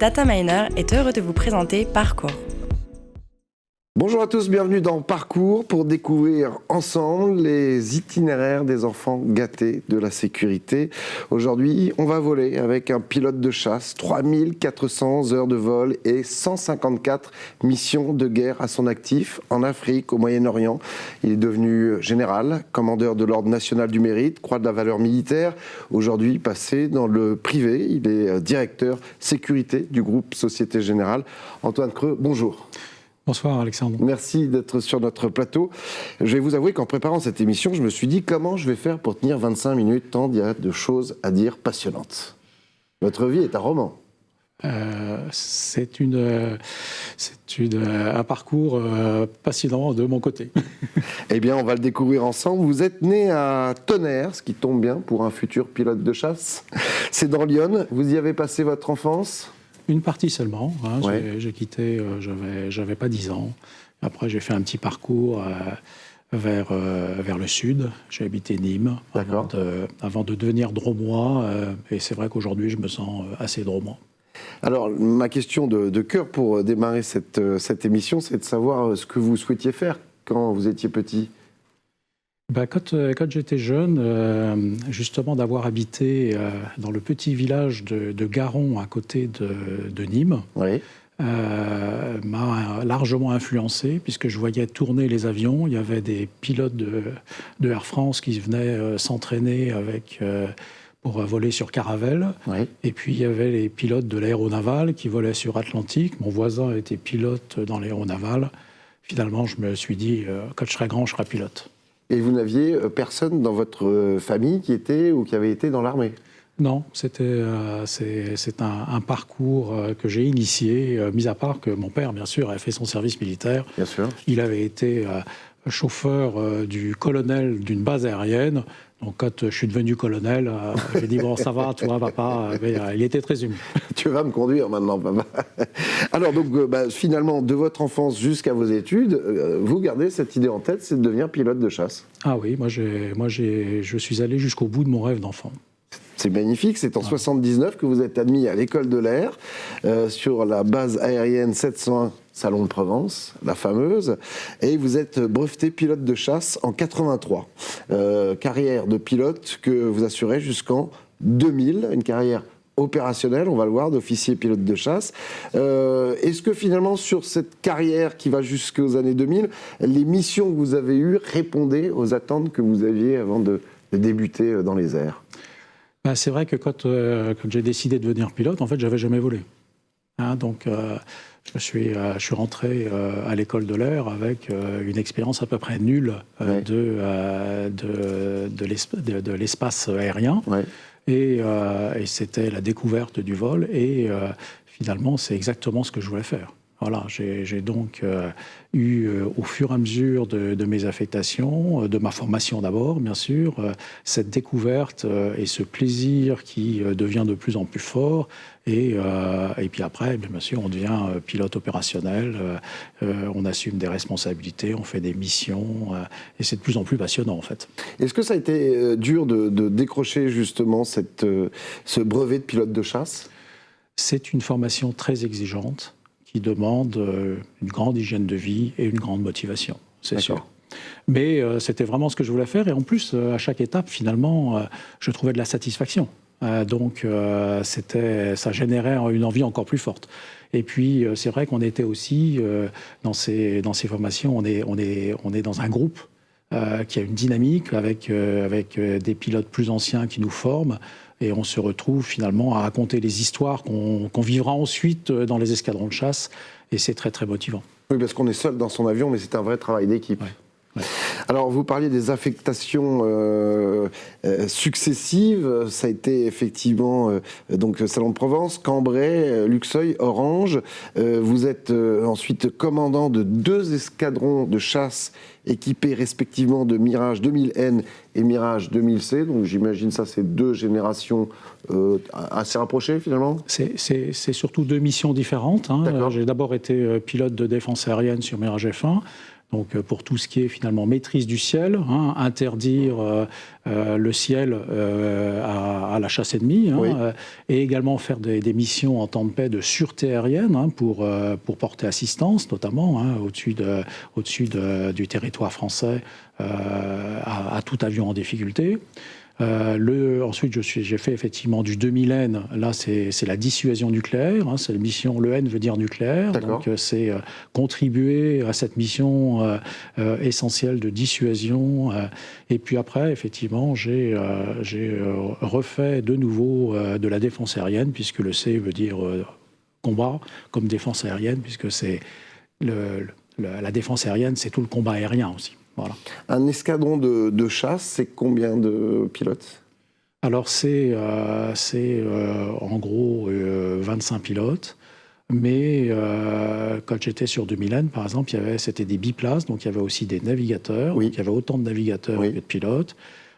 Dataminer est heureux de vous présenter Parcours. Bonjour à tous, bienvenue dans Parcours pour découvrir ensemble les itinéraires des enfants gâtés de la sécurité. Aujourd'hui, on va voler avec un pilote de chasse, 3400 heures de vol et 154 missions de guerre à son actif en Afrique, au Moyen-Orient. Il est devenu général, commandeur de l'Ordre national du mérite, croix de la valeur militaire. Aujourd'hui, passé dans le privé, il est directeur sécurité du groupe Société Générale. Antoine Creux, bonjour. Bonsoir Alexandre. Merci d'être sur notre plateau. Je vais vous avouer qu'en préparant cette émission, je me suis dit comment je vais faire pour tenir 25 minutes, tant il y a de choses à dire passionnantes. Votre vie est un roman. C'est un parcours passionnant de mon côté. Eh bien, on va le découvrir ensemble. Vous êtes né à Tonnerre, ce qui tombe bien pour un futur pilote de chasse. C'est dans l'Yonne. Vous y avez passé votre enfance ? Une partie seulement. Ouais. J'ai quitté, j'avais pas 10 ans. Après, j'ai fait un petit parcours vers le sud. J'ai habité Nîmes avant de devenir drômois. Et c'est vrai qu'aujourd'hui, je me sens assez drômois. Alors, ma question de cœur pour démarrer cette émission, c'est de savoir ce que vous souhaitiez faire quand vous étiez petit. Quand j'étais jeune, justement d'avoir habité dans le petit village de Garon à côté de Nîmes, Oui. m'a largement influencé puisque je voyais tourner les avions. Il y avait des pilotes de Air France qui venaient s'entraîner pour voler sur Caravelle. Oui. Et puis il y avait les pilotes de l'aéronavale qui volaient sur Atlantique. Mon voisin était pilote dans l'aéronavale. Finalement, je me suis dit, quand je serai grand, je serai pilote. Et vous n'aviez personne dans votre famille qui était ou qui avait été dans l'armée ? Non, c'est un parcours que j'ai initié, mis à part que mon père, bien sûr, avait fait son service militaire. Bien sûr. Il avait été chauffeur du colonel d'une base aérienne. Donc quand je suis devenu colonel, j'ai dit « bon, ça va, toi, papa ». Mais il était très ému. Tu vas me conduire maintenant, papa. Alors donc, finalement, de votre enfance jusqu'à vos études, vous gardez cette idée en tête, c'est de devenir pilote de chasse. Ah oui, je suis allé jusqu'au bout de mon rêve d'enfant. C'est magnifique, c'est en 79 que vous êtes admis à l'école de l'air, sur la base aérienne 701 Salon de Provence, la fameuse, et vous êtes breveté pilote de chasse en 83. Carrière de pilote que vous assurez jusqu'en 2000, une carrière opérationnelle, on va le voir, d'officier pilote de chasse. Est-ce que finalement, sur cette carrière qui va jusqu'aux années 2000, les missions que vous avez eues répondaient aux attentes que vous aviez avant de débuter dans les airs ? C'est vrai que quand j'ai décidé de devenir pilote, en fait, j'avais jamais volé. Donc, je suis rentré à l'école de l'air avec une expérience à peu près nulle de l'espace aérien. Ouais. Et c'était la découverte du vol. Et finalement, c'est exactement ce que je voulais faire. Voilà, j'ai donc eu, au fur et à mesure de mes affectations, de ma formation d'abord, bien sûr, cette découverte et ce plaisir qui devient de plus en plus fort. Et puis après, bien sûr, on devient pilote opérationnel, on assume des responsabilités, on fait des missions, et c'est de plus en plus passionnant, en fait. Est-ce que ça a été dur de décrocher justement ce brevet de pilote de chasse ? C'est une formation très exigeante, qui demande une grande hygiène de vie et une grande motivation, c'est sûr. Mais c'était vraiment ce que je voulais faire. Et en plus, à chaque étape, finalement, je trouvais de la satisfaction. Donc, ça générait une envie encore plus forte. Et puis, c'est vrai qu'on était aussi, dans ces formations, on est dans un groupe qui a une dynamique avec des pilotes plus anciens qui nous forment. Et on se retrouve finalement à raconter les histoires qu'on vivra ensuite dans les escadrons de chasse. Et c'est très, très motivant. Oui, parce qu'on est seul dans son avion, mais c'est un vrai travail d'équipe. Ouais. Ouais. Alors, vous parliez des affectations successives. Ça a été effectivement donc Salon de Provence, Cambrai, Luxeuil, Orange. Vous êtes ensuite commandant de 2 escadrons de chasse équipés respectivement de Mirage 2000N et Mirage 2000C. Donc, j'imagine ça, c'est 2 générations assez rapprochées finalement. C'est surtout 2 missions différentes. J'ai d'abord été pilote de défense aérienne sur Mirage F1. Donc pour tout ce qui est finalement maîtrise du ciel, interdire le ciel à la chasse ennemie, et également faire des missions en temps de paix de sûreté aérienne pour porter assistance, notamment au-dessus du territoire français à tout avion en difficulté. Ensuite, j'ai fait effectivement du 2000N. Là, c'est la dissuasion nucléaire. C'est la mission. Le N veut dire nucléaire. Donc, c'est contribuer à cette mission essentielle de dissuasion. Et puis après, effectivement, j'ai refait de nouveau de la défense aérienne, puisque le C veut dire combat, comme défense aérienne, puisque c'est la défense aérienne, c'est tout le combat aérien aussi. Voilà. Un escadron de chasse, c'est combien de pilotes? Alors c'est en gros 25 pilotes, mais quand j'étais sur 2000N, par exemple, c'était des biplaces, donc il y avait aussi des navigateurs, donc il y avait autant de navigateurs que de pilotes.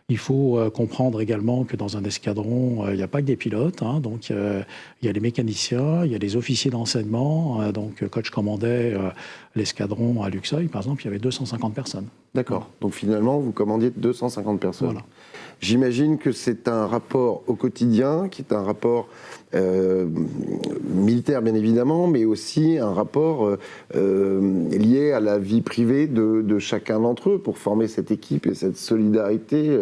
Il faut comprendre également que dans un escadron, il n'y a pas que des pilotes, donc il y a les mécaniciens, il y a les officiers d'enseignement. Donc quand je commandais l'escadron à Luxeuil, par exemple, il y avait 250 personnes. D'accord. Donc finalement, vous commandiez 250 personnes. Voilà. J'imagine que c'est un rapport au quotidien, qui est un rapport militaire bien évidemment, mais aussi un rapport lié à la vie privée de chacun d'entre eux pour former cette équipe et cette solidarité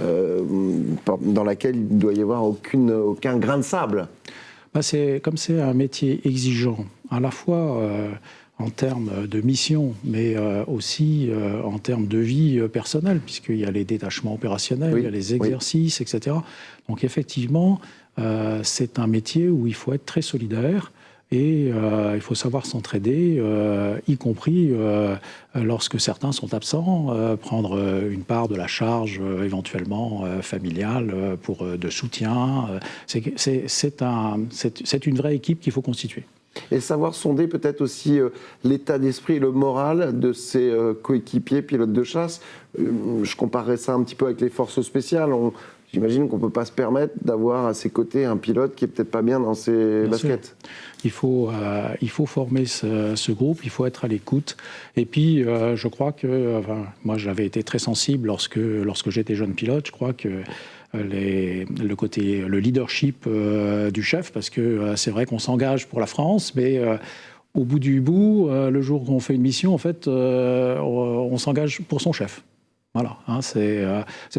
dans laquelle il ne doit y avoir aucun grain de sable. Comme c'est un métier exigeant, à la fois en termes de mission, mais aussi en termes de vie personnelle, puisqu'il y a les détachements opérationnels, il y a les exercices, etc. Donc effectivement, c'est un métier où il faut être très solidaire et il faut savoir s'entraider, y compris lorsque certains sont absents, prendre une part de la charge éventuellement familiale de soutien. C'est une vraie équipe qu'il faut constituer. Et savoir sonder peut-être aussi l'état d'esprit et le moral de ses coéquipiers pilotes de chasse. Je comparerais ça un petit peu avec les forces spéciales. J'imagine qu'on ne peut pas se permettre d'avoir à ses côtés un pilote qui n'est peut-être pas bien dans ses baskets. Il faut former ce groupe, il faut être à l'écoute. Et puis, je crois que moi, j'avais été très sensible lorsque j'étais jeune pilote. Je crois que le leadership du chef, parce que c'est vrai qu'on s'engage pour la France, mais au bout du bout, le jour où on fait une mission, en fait, on s'engage pour son chef. Voilà, c'est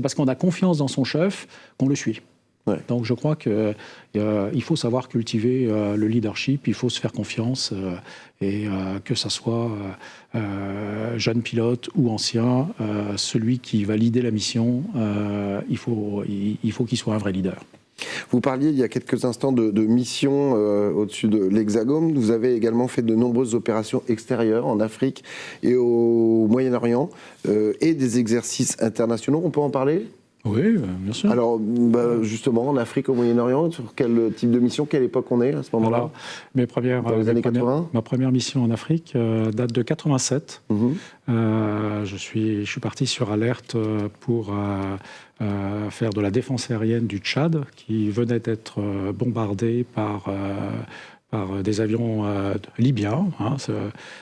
parce qu'on a confiance dans son chef qu'on le suit. Ouais. Donc je crois qu'il faut savoir cultiver le leadership, il faut se faire confiance, et que ça soit jeune pilote ou ancien, celui qui va leader la mission, il faut qu'il soit un vrai leader. Vous parliez il y a quelques instants de missions au-dessus de l'Hexagone. Vous avez également fait de nombreuses opérations extérieures en Afrique et au Moyen-Orient et des exercices internationaux. On peut en parler ? Oui, bien sûr. Alors, justement, en Afrique, au Moyen-Orient, sur quel type de mission, quelle époque on est à ce moment-là ? Dans les années 80 ? Ma première mission en Afrique date de 87. Je suis parti sur alerte pour faire de la défense aérienne du Tchad, qui venait d'être bombardé par des avions libyens.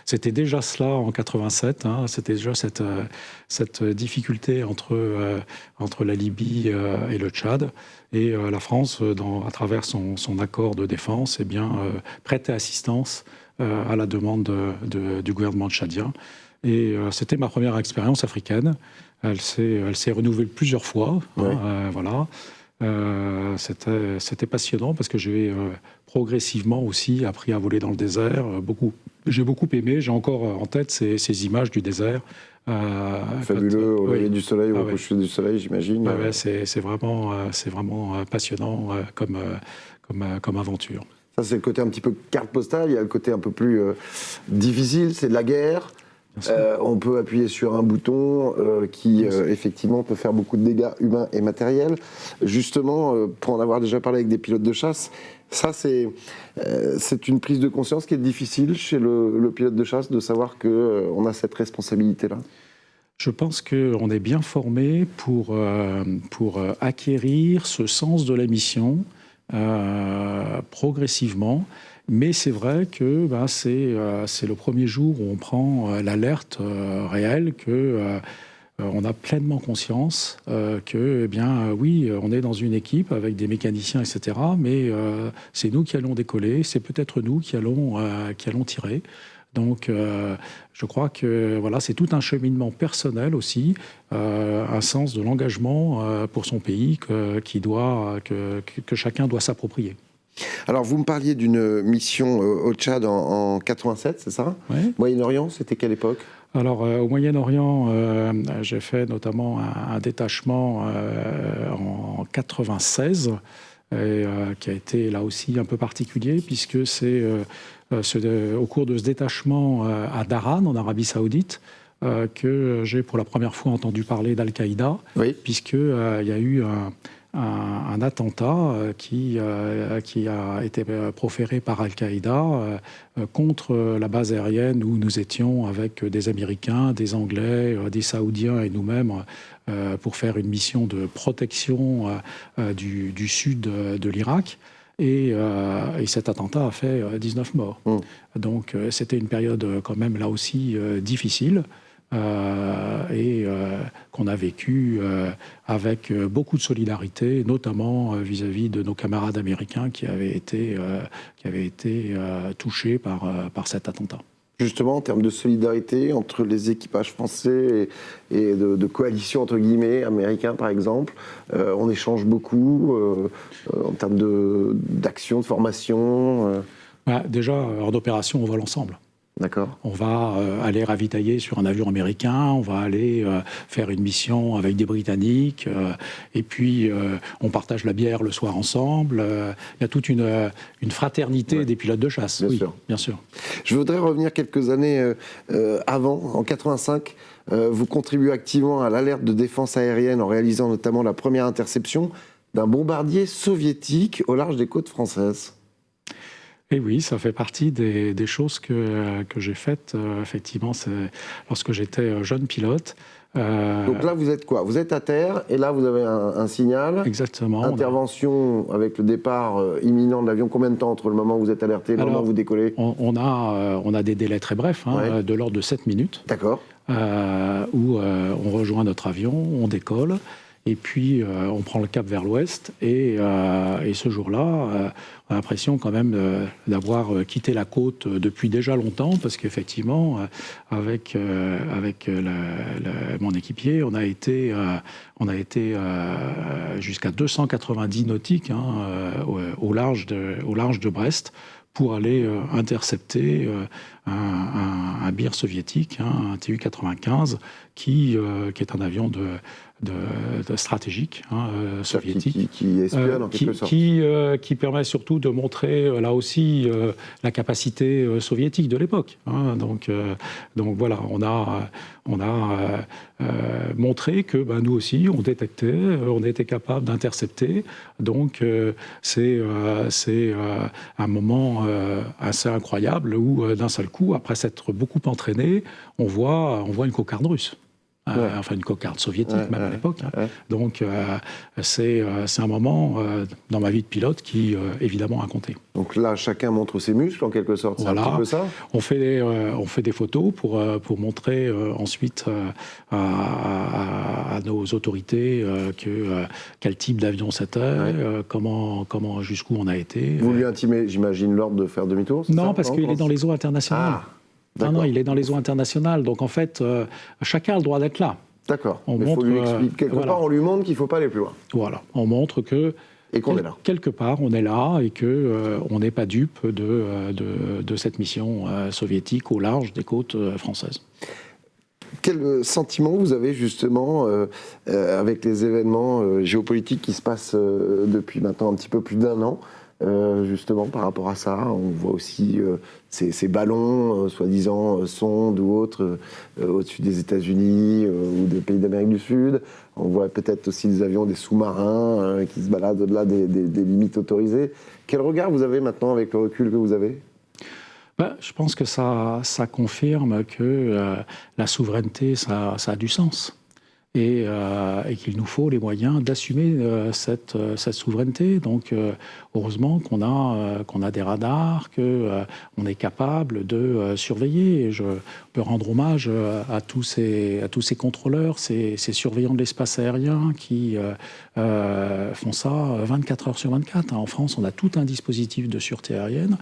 C'était déjà cela en 87. C'était déjà cette difficulté entre la Libye et le Tchad. Et la France, à travers son accord de défense, prêtait assistance à la demande du gouvernement tchadien. Et c'était ma première expérience africaine. Elle s'est renouvelée plusieurs fois. Ouais. Voilà. C'était passionnant parce que j'ai progressivement aussi appris à voler dans le désert. J'ai beaucoup aimé. J'ai encore en tête ces images du désert. Fabuleux, au lever du soleil, au coucher du soleil, j'imagine. C'est vraiment passionnant comme aventure. Ça, c'est le côté un petit peu carte postale. Il y a le côté un peu plus difficile, c'est de la guerre. On peut appuyer sur un bouton qui effectivement peut faire beaucoup de dégâts humains et matériels. Justement, pour en avoir déjà parlé avec des pilotes de chasse, ça c'est une prise de conscience qui est difficile chez le pilote de chasse de savoir qu'on a cette responsabilité-là. Je pense qu'on est bien formé pour acquérir ce sens de la mission progressivement. Mais c'est vrai que c'est le premier jour où on prend l'alerte réelle que on a pleinement conscience que, oui, on est dans une équipe avec des mécaniciens, etc. Mais c'est nous qui allons décoller, c'est peut-être nous qui allons tirer. Donc, je crois que voilà, c'est tout un cheminement personnel aussi, un sens de l'engagement pour son pays que chacun doit s'approprier. Alors, vous me parliez d'une mission au Tchad en 87, c'est ça? Oui. Moyen-Orient, c'était quelle époque? Alors, au Moyen-Orient, j'ai fait notamment un détachement en 96, qui a été là aussi un peu particulier, puisque c'est au cours de ce détachement à Dharan, en Arabie Saoudite, que j'ai pour la première fois entendu parler d'Al-Qaïda, oui. puisqu'il y a eu un attentat qui a été proféré par Al-Qaïda contre la base aérienne où nous étions avec des Américains, des Anglais, des Saoudiens et nous-mêmes pour faire une mission de protection du sud de l'Irak. Et cet attentat a fait 19 morts. Donc c'était une période quand même là aussi difficile. Qu'on a vécu avec beaucoup de solidarité, notamment vis-à-vis de nos camarades américains qui avaient été touchés par cet attentat. Justement, en termes de solidarité entre les équipages français et de coalition, entre guillemets, américains par exemple, on échange beaucoup en termes d'action, de formation Déjà, hors d'opération, on vole ensemble. D'accord. On va aller ravitailler sur un avion américain, on va aller faire une mission avec des Britanniques, et puis on partage la bière le soir ensemble. Il y a toute une fraternité des pilotes de chasse. Bien sûr. Bien sûr. Je voudrais revenir quelques années avant, en 85. Vous contribuez activement à l'alerte de défense aérienne en réalisant notamment la première interception d'un bombardier soviétique au large des côtes françaises. Et oui, ça fait partie des choses que j'ai faites, effectivement, lorsque j'étais jeune pilote. Donc là, vous êtes quoi? Vous êtes à terre, et là, vous avez un signal. Exactement. Intervention avec le départ imminent de l'avion. Combien de temps entre le moment où vous êtes alerté et le moment où vous décollez? On a des délais très brefs, de l'ordre de 7 minutes. D'accord. Où on rejoint notre avion, on décolle. Et puis, on prend le cap vers l'ouest. Et ce jour-là, on a l'impression quand même d'avoir quitté la côte depuis déjà longtemps, parce qu'effectivement, avec mon équipier, on a été jusqu'à 290 nautiques au large de Brest, pour aller intercepter un Bir soviétique, un Tu-95, qui est un avion stratégique soviétique. Qui espionne en quelque sorte. Qui permet surtout de montrer là aussi la capacité soviétique de l'époque. Donc voilà, on a montré que nous aussi, on détectait, on était capable d'intercepter. Donc c'est un moment assez incroyable où d'un seul coup, après s'être beaucoup entraîné, on voit une cocarde russe. Enfin, une cocarde soviétique, même à l'époque. Donc, c'est un moment dans ma vie de pilote qui, évidemment, a compté. Donc là, chacun montre ses muscles, en quelque sorte. Voilà. C'est un petit peu ça. On fait des photos pour montrer ensuite à nos autorités quel type d'avion c'était, comment jusqu'où on a été. Vous lui intimez, j'imagine, l'ordre de faire demi-tour? Non, parce qu'il est dans les eaux internationales. Non, il est dans les eaux internationales. Donc, en fait, chacun a le droit d'être là. D'accord. Mais il faut lui expliquer. Quelque part, on lui montre qu'il ne faut pas aller plus loin. Voilà. On montre que... Et qu'on est là. Quelque part, on est là et qu'on n'est pas dupe de cette mission soviétique au large des côtes françaises. Quel sentiment vous avez justement avec les événements géopolitiques qui se passent depuis maintenant un petit peu plus d'1 an, justement par rapport à ça? On voit aussi ces ballons, soi-disant sondes ou autres, au-dessus des États-Unis ou des pays d'Amérique du Sud. On voit peut-être aussi des avions, des sous-marins qui se baladent au-delà des limites autorisées. Quel regard vous avez maintenant avec le recul que vous avez? Je pense que ça confirme que la souveraineté, ça a du sens. et qu'il nous faut les moyens d'assumer cette souveraineté. Donc, heureusement qu'on a des radars, qu'on est capable de surveiller. Et je peux rendre hommage à tous ces contrôleurs, ces surveillants de l'espace aérien qui font ça 24 heures sur 24. En France, on a tout un dispositif de sûreté aérienne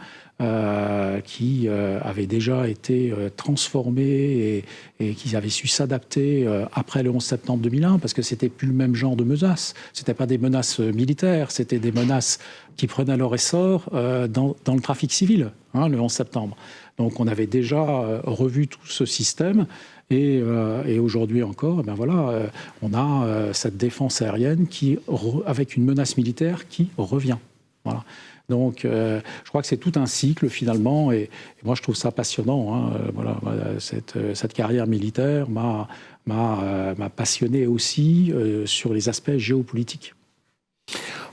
qui avait déjà été transformé et qui avait su s'adapter après le 11 septembre 2001, parce que c'était plus le même genre de menaces. C'était pas des menaces militaires, c'était des menaces qui prenaient leur essor dans le trafic civil, le 11 septembre. Donc on avait déjà revu tout ce système. Et aujourd'hui encore, on a cette défense aérienne avec une menace militaire qui revient. Voilà. Donc, je crois que c'est tout un cycle finalement, et moi je trouve ça passionnant. Cette carrière militaire m'a passionné aussi sur les aspects géopolitiques.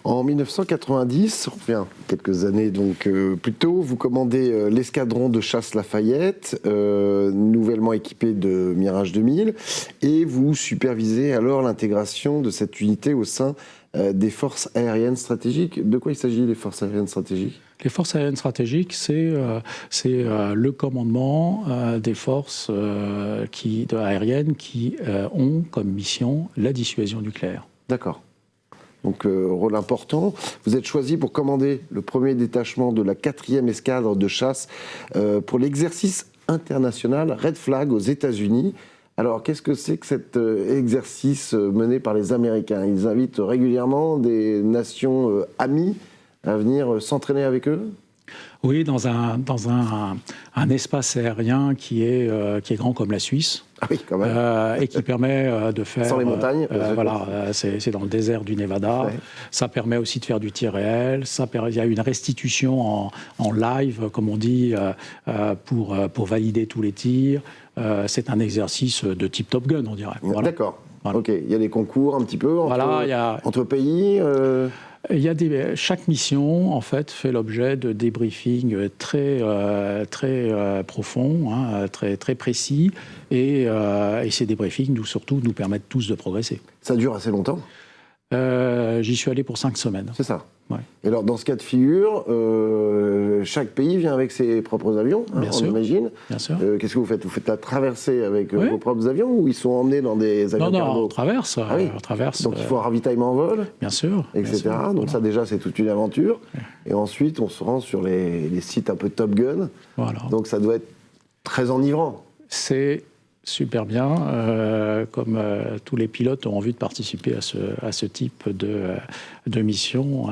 En 1990, on revient quelques années donc plus tôt, vous commandez l'escadron de chasse Lafayette, nouvellement équipé de Mirage 2000, et vous supervisez alors l'intégration de cette unité au sein des forces aériennes stratégiques. De quoi il s'agit, les forces aériennes stratégiques ? Les forces aériennes stratégiques, c'est le commandement des forces aériennes qui ont comme mission la dissuasion nucléaire. D'accord. Donc, rôle important. Vous êtes choisi pour commander le premier détachement de la 4e escadre de chasse pour l'exercice international Red Flag aux États-Unis. Alors, qu'est-ce que c'est que cet exercice mené par les Américains ? Ils invitent régulièrement des nations amies à venir s'entraîner avec eux ? Oui, dans un espace aérien qui est grand comme la Suisse. Ah oui, quand même. Et qui permet de faire... Sans les montagnes. C'est dans le désert du Nevada. Ouais. Ça permet aussi de faire du tir réel. Il y a une restitution en live, comme on dit, pour valider tous les tirs. C'est un exercice de type Top Gun, on dirait. Voilà. D'accord. Voilà. Ok. Il y a des concours un petit peu entre pays chaque mission, en fait, fait l'objet de débriefings très profonds, très précis, et ces débriefings nous permettent tous de progresser. Ça dure assez longtemps ? J'y suis allé pour 5 semaines. C'est ça. Ouais. Et alors, dans ce cas de figure, chaque pays vient avec ses propres avions, Bien sûr. On imagine. Bien sûr. Qu'est-ce que vous faites ? Vous faites la traversée avec vos propres avions ou ils sont emmenés dans des avions cargo ? Non, on traverse. Ah oui. On traverse. Donc il faut un ravitaillement en vol ? Bien sûr. Etc. Bien sûr. Donc ça déjà, c'est toute une aventure. Ouais. Et ensuite, on se rend sur les sites un peu Top Gun. Voilà. Donc ça doit être très enivrant. C'est super bien, comme tous les pilotes ont envie de participer à ce type de mission,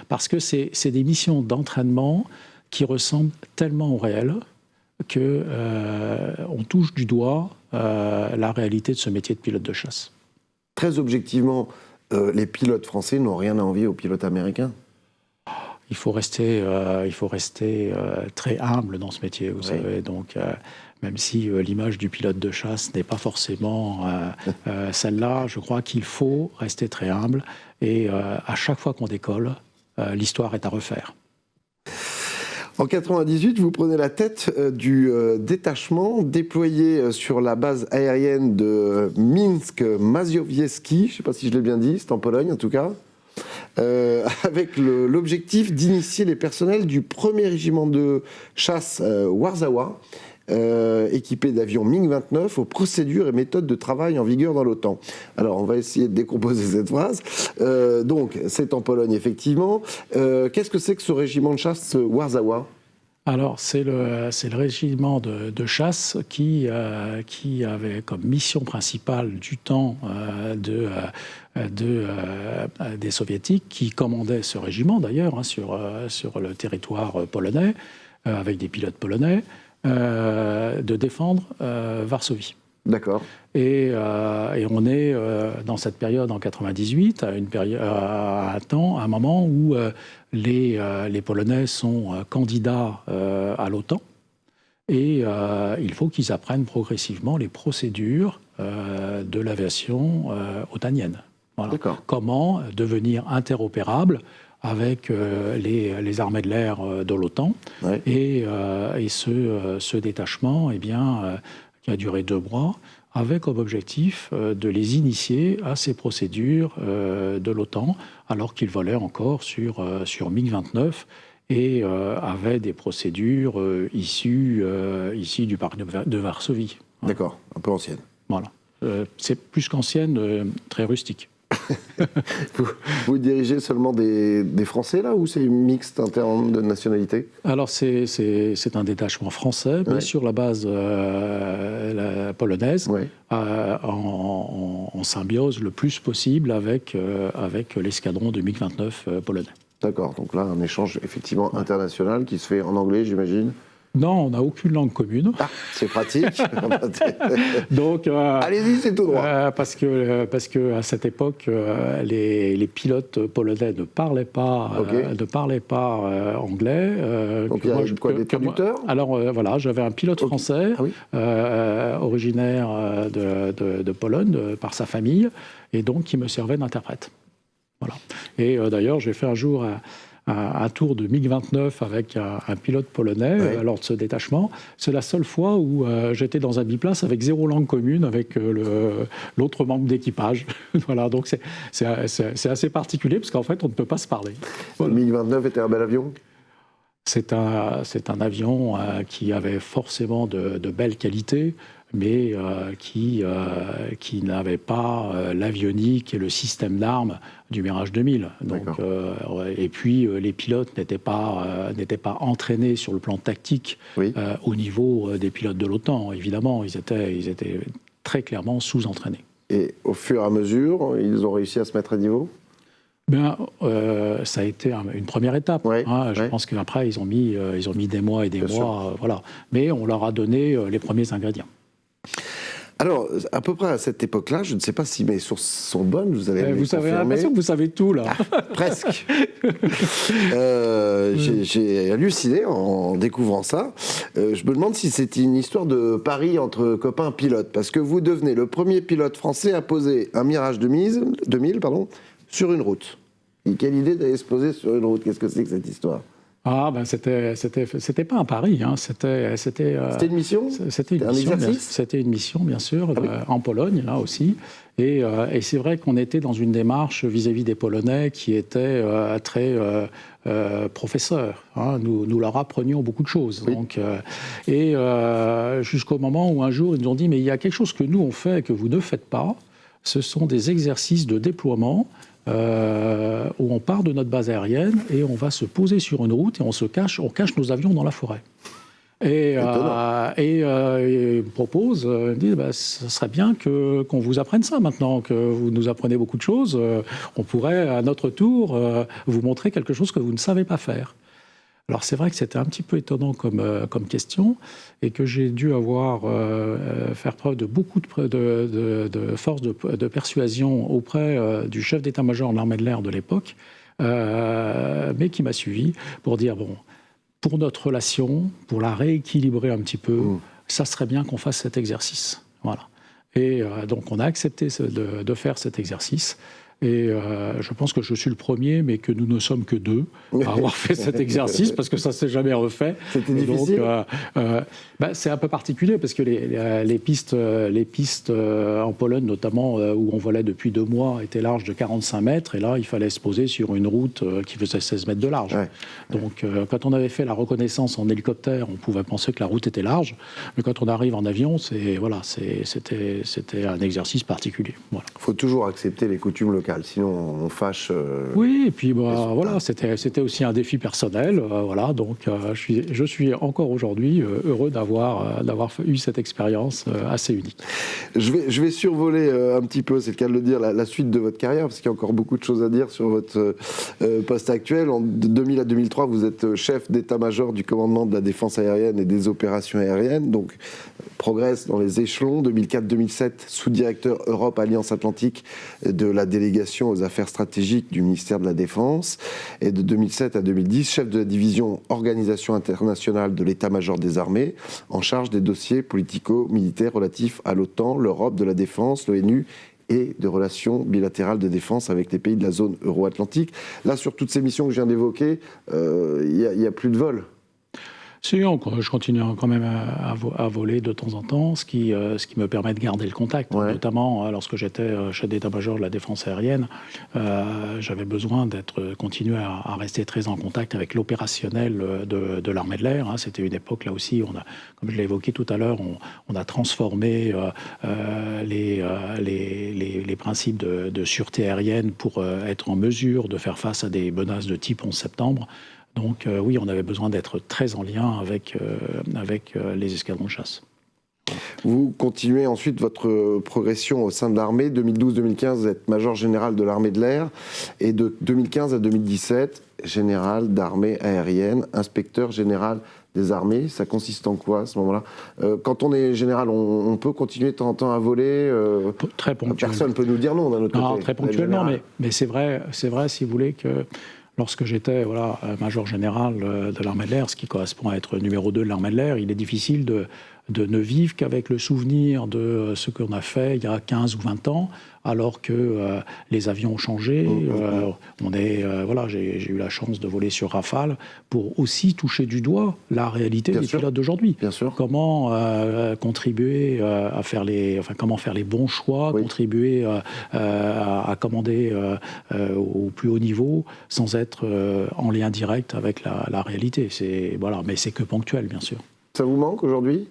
parce que c'est des missions d'entraînement qui ressemblent tellement au réel qu'on touche du doigt la réalité de ce métier de pilote de chasse. Très objectivement, les pilotes français n'ont rien à envier aux pilotes américains. Il faut rester très humble dans ce métier, vous savez. Donc, même si l'image du pilote de chasse n'est pas forcément celle-là, je crois qu'il faut rester très humble. Et à chaque fois qu'on décolle, l'histoire est à refaire. En 1998, vous prenez la tête du détachement déployé sur la base aérienne de Minsk-Mazowiecki. Je ne sais pas si je l'ai bien dit, c'est en Pologne en tout cas. Avec l'objectif d'initier les personnels du 1er régiment de chasse Warzawa, équipé d'avions MiG-29 aux procédures et méthodes de travail en vigueur dans l'OTAN. Alors, on va essayer de décomposer cette phrase. Donc, c'est en Pologne, effectivement. Qu'est-ce que c'est que ce régiment de chasse Warzawa ? Alors, c'est le régiment de chasse qui avait comme mission principale du temps des soviétiques, qui commandaient ce régiment d'ailleurs sur le territoire polonais, avec des pilotes polonais, de défendre Varsovie. D'accord. Et on est dans cette période en 98, à un moment où les Polonais sont candidats à l'OTAN, et il faut qu'ils apprennent progressivement les procédures de l'aviation otanienne. Voilà. Comment devenir interopérable avec les armées de l'air de l'OTAN. Ouais. Et ce détachement, qui a duré 2 mois, avait comme objectif de les initier à ces procédures de l'OTAN, alors qu'ils volaient encore sur MiG-29 et avaient des procédures issues du pacte de Varsovie. D'accord, un peu ancienne. Voilà. C'est plus qu'ancienne, très rustique. Vous dirigez seulement des Français là ou c'est mixte en termes de nationalité? Alors c'est un détachement français, mais sur la base polonaise, en symbiose le plus possible avec l'escadron de MiG-29 polonais. D'accord, donc là un échange effectivement international qui se fait en anglais, j'imagine. Non, on n'a aucune langue commune. Ah, c'est pratique. Donc, allez-y, c'est tout droit. Parce que à cette époque, les pilotes polonais ne parlaient pas anglais. Donc il y a des traducteurs. Alors voilà, j'avais un pilote français, originaire de Pologne, par sa famille, et donc qui me servait d'interprète. Voilà. Et d'ailleurs, j'ai fait un jour un tour de MiG-29 avec un pilote polonais lors de ce détachement. C'est la seule fois où j'étais dans un biplace avec 0 langue commune avec l'autre membre d'équipage. Voilà, donc c'est assez particulier parce qu'en fait, on ne peut pas se parler. Voilà. Le MiG-29 était un bel avion ? C'est un avion qui avait forcément de belles qualités, mais qui n'avait pas l'avionique et le système d'armes du Mirage 2000. Donc, et puis, les pilotes n'étaient pas entraînés sur le plan tactique au niveau des pilotes de l'OTAN. Évidemment, ils étaient très clairement sous-entraînés. Et au fur et à mesure, ils ont réussi à se mettre à niveau ? Ça a été une première étape. Je pense qu'après, ils ont mis des mois et des mois. Voilà. Mais on leur a donné les premiers ingrédients. Alors, à peu près à cette époque-là, je ne sais pas si mes sources sont bonnes, vous allez me Vous avez l'impression que vous savez tout, là. Presque. J'ai halluciné en découvrant ça. Je me demande si c'est une histoire de pari entre copains pilotes, parce que vous devenez le premier pilote français à poser un Mirage 2000 sur une route. Et quelle idée d'aller se poser sur une route? Qu'est-ce que c'est que cette histoire? C'était pas un pari, hein. C'était une mission? C'était un exercice? C'était une mission, bien sûr, en Pologne, là aussi. Et c'est vrai qu'on était dans une démarche vis-à-vis des Polonais qui était très professeur. Hein. Nous leur apprenions beaucoup de choses. Oui. Donc, jusqu'au moment où un jour, ils nous ont dit « Mais il y a quelque chose que nous, on fait et que vous ne faites pas. Ce sont des exercices de déploiement. » Où on part de notre base aérienne et on va se poser sur une route et on cache nos avions dans la forêt. Et il me propose, il me dit, ce serait bien qu'on vous apprenne ça maintenant, que vous nous apprenez beaucoup de choses. On pourrait à notre tour vous montrer quelque chose que vous ne savez pas faire. Alors c'est vrai que c'était un petit peu étonnant comme question et que j'ai dû faire preuve de beaucoup de force de persuasion auprès du chef d'état-major de l'armée de l'air de l'époque, mais qui m'a suivi pour dire, bon, pour notre relation, pour la rééquilibrer un petit peu, ça serait bien qu'on fasse cet exercice. Voilà. Et donc on a accepté de faire cet exercice. Et je pense que je suis le premier, mais que nous ne sommes que 2 à avoir fait cet exercice, parce que ça ne s'est jamais refait. C'était difficile. Donc, c'est un peu particulier, parce que les pistes en Pologne, notamment, où on volait depuis 2 mois, étaient larges de 45 mètres, et là, il fallait se poser sur une route qui faisait 16 mètres de large. Ouais. Donc, quand on avait fait la reconnaissance en hélicoptère, on pouvait penser que la route était large, mais quand on arrive en avion, c'était un exercice particulier. Voilà. Il faut toujours accepter les coutumes locales. Sinon on fâche. Oui, et puis voilà, c'était aussi un défi personnel. Voilà, donc je suis encore aujourd'hui heureux d'avoir eu cette expérience assez unique. Je vais survoler un petit peu, c'est le cas de le dire, la suite de votre carrière, parce qu'il y a encore beaucoup de choses à dire sur votre poste actuel. En 2000 à 2003, vous êtes chef d'état-major du commandement de la défense aérienne et des opérations aériennes, donc progresse dans les échelons. 2004-2007, sous-directeur Europe Alliance Atlantique de la délégation aux affaires stratégiques du ministère de la Défense, et de 2007 à 2010, chef de la division Organisation internationale de l'état-major des armées, en charge des dossiers politico-militaires relatifs à l'OTAN, l'Europe de la Défense, l'ONU et de relations bilatérales de défense avec les pays de la zone euro-atlantique. Là, sur toutes ces missions que je viens d'évoquer, il n'y a plus de vol. Si, je continue quand même à voler de temps en temps, ce qui me permet de garder le contact. Ouais. Notamment, lorsque j'étais chef d'état-major de la défense aérienne, j'avais besoin continuer à rester très en contact avec l'opérationnel de l'armée de l'air. C'était une époque, là aussi, comme je l'ai évoqué tout à l'heure, on a transformé les principes de sûreté aérienne pour être en mesure de faire face à des menaces de type 11 septembre. Donc oui, on avait besoin d'être très en lien avec les escadrons de chasse. Vous continuez ensuite votre progression au sein de l'armée. 2012-2015, vous êtes major général de l'armée de l'air. Et de 2015 à 2017, général d'armée aérienne, inspecteur général des armées. Ça consiste en quoi à ce moment-là? Quand on est général, on peut continuer de temps en temps à voler Très ponctuellement. Personne ne peut nous dire non d'un autre côté. Très ponctuellement, mais c'est vrai, si vous voulez, que lorsque j'étais major général de l'armée de l'air, ce qui correspond à être numéro 2 de l'armée de l'air, il est difficile de ne vivre qu'avec le souvenir de ce qu'on a fait il y a 15 ou 20 ans, alors que les avions ont changé. J'ai eu la chance de voler sur Rafale pour aussi toucher du doigt la réalité des pilotes d'aujourd'hui. Bien sûr. Comment contribuer comment faire les bons choix, contribuer à commander au plus haut niveau sans être en lien direct avec la réalité. Mais c'est que ponctuel, bien sûr. Ça vous manque aujourd'hui ?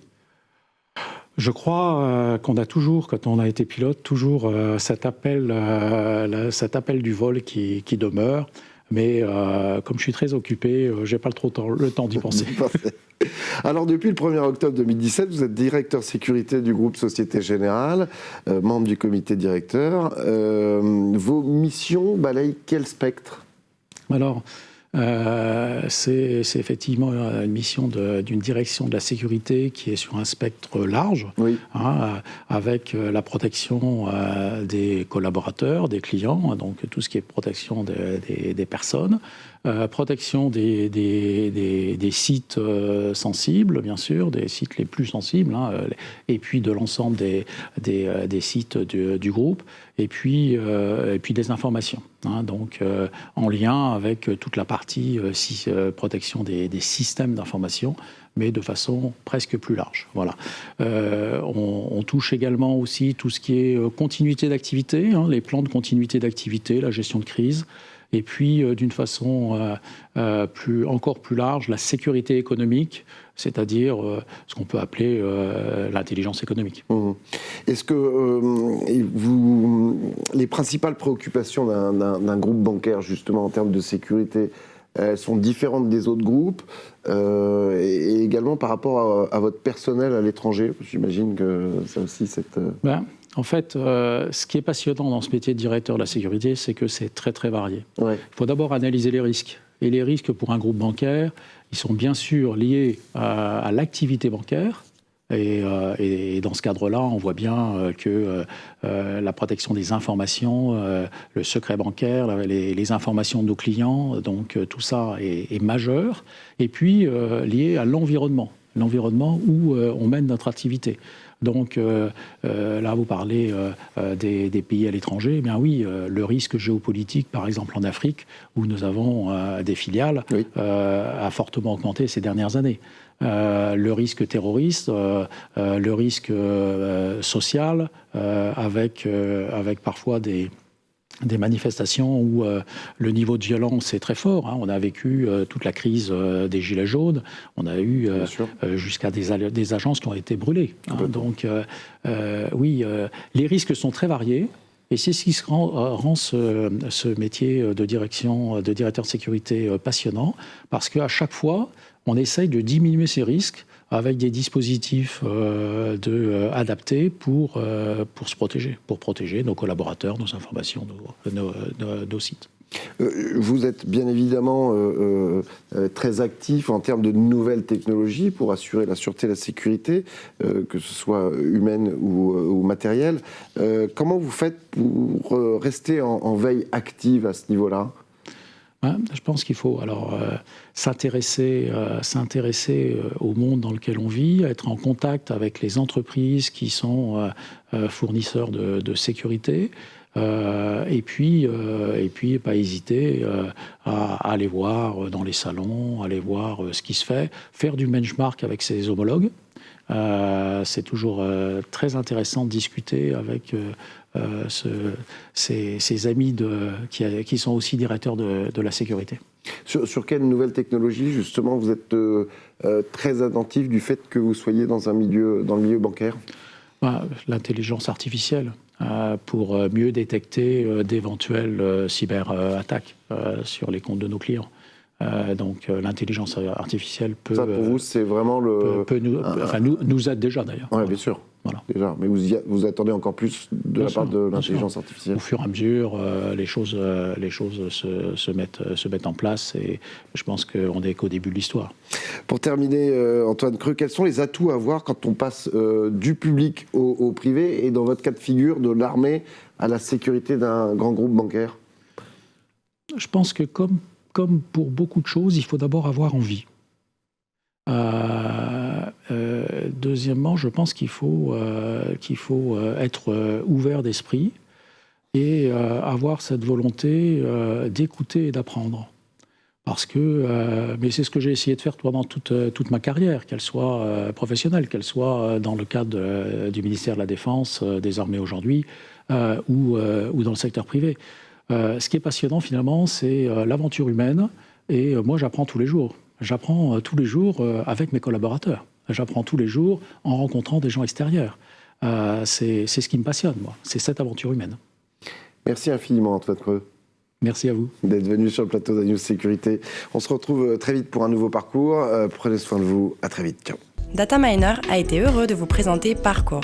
Je crois qu'on a toujours, quand on a été pilote, toujours cet appel du vol qui demeure. Mais comme je suis très occupé, je n'ai pas trop le temps d'y penser. Alors, depuis le 1er octobre 2017, vous êtes directeur sécurité du groupe Société Générale, membre du comité directeur. Vos missions balayent quel spectre ? Alors, c'est effectivement une mission d'une direction de la sécurité qui est sur un spectre large, avec la protection des collaborateurs, des clients, donc tout ce qui est protection des personnes, protection des sites sensibles, bien sûr, des sites les plus sensibles, et puis de l'ensemble des sites du groupe, et puis des informations. Donc en lien avec toute la partie protection des systèmes d'information, mais de façon presque plus large. Voilà. On touche également aussi tout ce qui est continuité d'activité, les plans de continuité d'activité, la gestion de crise, et puis d'une façon encore plus large, la sécurité économique, c'est-à-dire ce qu'on peut appeler l'intelligence économique. Est-ce que les principales préoccupations d'un groupe bancaire, justement, en termes de sécurité, elles sont différentes des autres groupes, et également par rapport à votre personnel à l'étranger? J'imagine que ça aussi, En fait, ce qui est passionnant dans ce métier de directeur de la sécurité, c'est que c'est très très varié. Il faut d'abord analyser les risques. Et les risques pour un groupe bancaire, ils sont bien sûr liés à l'activité bancaire. Et dans ce cadre-là, on voit bien que la protection des informations, le secret bancaire, les informations de nos clients, donc tout ça est majeur. Et puis lié à l'environnement où on mène notre activité. Donc là, vous parlez des pays à l'étranger. Eh bien oui, le risque géopolitique, par exemple en Afrique, où nous avons des filiales, a fortement augmenté ces dernières années. Le risque terroriste, le risque social, avec parfois des manifestations où le niveau de violence est très fort. On a vécu toute la crise des Gilets jaunes. On a eu jusqu'à des agences qui ont été brûlées. Donc les risques sont très variés. Et c'est ce qui rend ce métier de directeur de sécurité passionnant, parce qu'à chaque fois, on essaye de diminuer ces risques avec des dispositifs adaptés pour se protéger, pour protéger nos collaborateurs, nos informations, nos sites. Vous êtes bien évidemment très actif en termes de nouvelles technologies pour assurer la sûreté et la sécurité, que ce soit humaine ou matérielle. Comment vous faites pour rester en veille active à ce niveau-là ? Je pense qu'il faut s'intéresser au monde dans lequel on vit, être en contact avec les entreprises qui sont fournisseurs de sécurité, Et puis, pas hésiter à aller voir dans les salons, aller voir ce qui se fait, faire du benchmark avec ses homologues. C'est toujours très intéressant de discuter avec ses amis qui sont aussi directeurs de la sécurité. Sur quelle nouvelle technologie, justement, vous êtes très attentif du fait que vous soyez dans le milieu bancaire ? L'intelligence artificielle, pour mieux détecter d'éventuelles cyberattaques sur les comptes de nos clients. Donc l'intelligence artificielle peut... Ça, pour vous, c'est vraiment nous aide déjà, d'ailleurs. Oui, bien sûr. Voilà. Déjà. Mais vous attendez encore plus de la part de l'intelligence artificielle. Au fur et à mesure, les choses se mettent en place, et je pense qu'on n'est qu'au début de l'histoire. Pour terminer, Antoine Creux, quels sont les atouts à avoir quand on passe du public au privé, et dans votre cas de figure, de l'armée à la sécurité d'un grand groupe bancaire ? Je pense que comme pour beaucoup de choses, il faut d'abord avoir envie. Deuxièmement, je pense qu'il faut être ouvert d'esprit et avoir cette volonté d'écouter et d'apprendre. Parce que, mais c'est ce que j'ai essayé de faire pendant toute ma carrière, qu'elle soit professionnelle, qu'elle soit dans le cadre du ministère de la Défense, des armées aujourd'hui, ou dans le secteur privé. Ce qui est passionnant finalement, c'est l'aventure humaine, et moi j'apprends tous les jours. J'apprends tous les jours avec mes collaborateurs. J'apprends tous les jours en rencontrant des gens extérieurs. C'est ce qui me passionne, moi. C'est cette aventure humaine. Merci infiniment, Antoine Creux. Merci à vous. D'être venu sur le plateau d'Agnews Sécurité. On se retrouve très vite pour un nouveau parcours. Prenez soin de vous. À très vite. Ciao. Data Miner a été heureux de vous présenter Parcours.